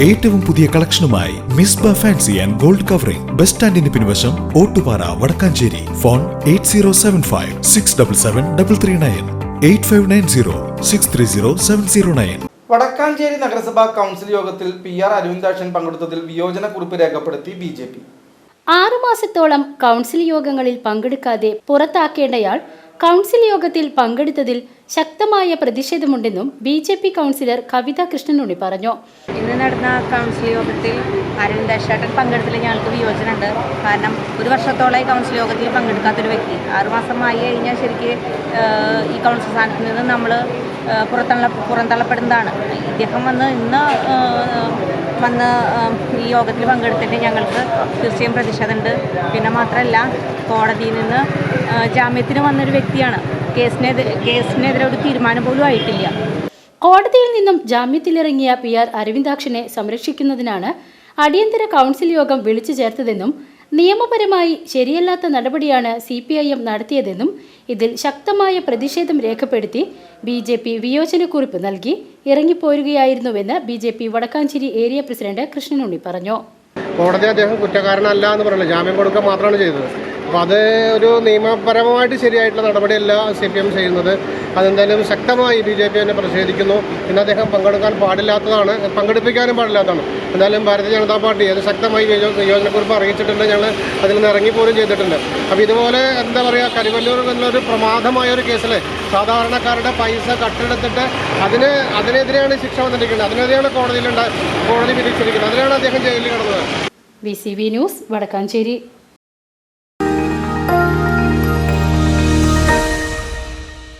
ഏറ്റവും പുതിയ കളക്ഷനുമായി Misba fancy and gold covering bus സ്റ്റാൻഡിന് പിൻവശം ഓട്ടുപാറ വടക്കാഞ്ചേരി. ഫോൺ 8075677339 8590630709. വടക്കാഞ്ചേരി നഗരസഭാ കൗൺസിൽ യോഗത്തിൽ PR അരവിന്ദാക്ഷൻ പങ്കെടുത്തതിൽ വിയോജനക്കുറിപ്പ് രേഖപ്പെടുത്തി BJP. 6 മാസത്തോളം കൗൺസിൽ യോഗങ്ങളിൽ പങ്കെടുക്കാതെ പുറത്താക്കേണ്ടയാൾ കൗൺസിൽ യോഗത്തിൽ പങ്കെടുത്തതിൽ ശക്തമായ പ്രതിഷേധമുണ്ടെന്നും BJP കൗൺസിലർ കവിത കൃഷ്ണനുണ്ണി പറഞ്ഞു. ഇന്ന് നടന്ന കൗൺസിൽ യോഗത്തിൽ അരവിന്ദാക്ഷൻ പങ്കെടുത്തതിൽ ഞങ്ങൾക്ക് വിയോജനമുണ്ട്. കാരണം 1 വർഷത്തോളമായി കൗൺസിൽ യോഗത്തിൽ പങ്കെടുക്കാത്തൊരു വ്യക്തി 6 മാസമായി കഴിഞ്ഞാൽ ശരിക്ക് ഈ കൗൺസിൽ സ്ഥാനത്ത് നിന്ന് നമ്മൾ പുറന്തള്ളപ്പെടുന്നതാണ്. ഇദ്ദേഹം ഇന്ന് വന്ന് ഈ യോഗത്തിൽ പങ്കെടുത്തിട്ട് ഞങ്ങൾക്ക് തീർച്ചയായും പ്രതിഷേധമുണ്ട്. പിന്നെ മാത്രമല്ല, കോടതിയിൽ നിന്ന് ജാമ്യത്തിന് വന്നൊരു വ്യക്തിയാണ്. കേസിനെതിരെ ഒരു തീരുമാനം പോലും ആയിട്ടില്ല. കോടതിയിൽ നിന്നും ജാമ്യത്തിലിറങ്ങിയ PR അരവിന്ദാക്ഷനെ സംരക്ഷിക്കുന്നതിനാണ് അടിയന്തര കൗൺസിൽ യോഗം വിളിച്ചു ചേർത്തതെന്നും നിയമപരമായി ശരിയല്ലാത്ത നടപടിയാണ് CPIM നടത്തിയതെന്നും ഇതിൽ ശക്തമായ പ്രതിഷേധം രേഖപ്പെടുത്തി BJP വിയോജനക്കുറിപ്പ് നൽകി ഇറങ്ങിപ്പോരുകയായിരുന്നുവെന്ന് BJP Vadakkanchery area president Krishnanunni പറഞ്ഞു. കോടതി അദ്ദേഹം കുറ്റക്കാരനല്ല എന്ന് പറഞ്ഞില്ല, ജാമ്യം കൊടുക്കുക മാത്രമാണ് ചെയ്തത്. അപ്പോൾ അത് ഒരു നിയമപരമായിട്ട് ശരിയായിട്ടുള്ള നടപടിയല്ല CPM ചെയ്യുന്നത്. അതെന്തായാലും ശക്തമായി BJP തന്നെ പ്രതിഷേധിക്കുന്നു. പിന്നെ അദ്ദേഹം പങ്കെടുപ്പിക്കാനും പാടില്ലാത്തതാണ്. എന്തായാലും ഭാരതീയ ജനതാ പാർട്ടി അത് ശക്തമായി വിയോജനക്കുറിപ്പ് അറിയിച്ചിട്ടുണ്ട്. ഞങ്ങൾ അതിൽ നിന്ന് ഇറങ്ങിപ്പോലും ചെയ്തിട്ടുണ്ട്. അപ്പോൾ ഇതുപോലെ എന്താ പറയുക, കരിവല്ലൂർ എന്നൊരു പ്രമാദമായൊരു കേസിൽ സാധാരണക്കാരുടെ പൈസ കട്ടെടുത്തിട്ട് അതിനെതിരെയാണ് ശിക്ഷ വന്നിരിക്കുന്നത്. അതിനെതിരെയാണ് കോടതി വിധിച്ചിരിക്കുന്നത്. അതിനാണ് അദ്ദേഹം ജയിലിൽ കിടന്നത്. VCV news Vadakkanchery.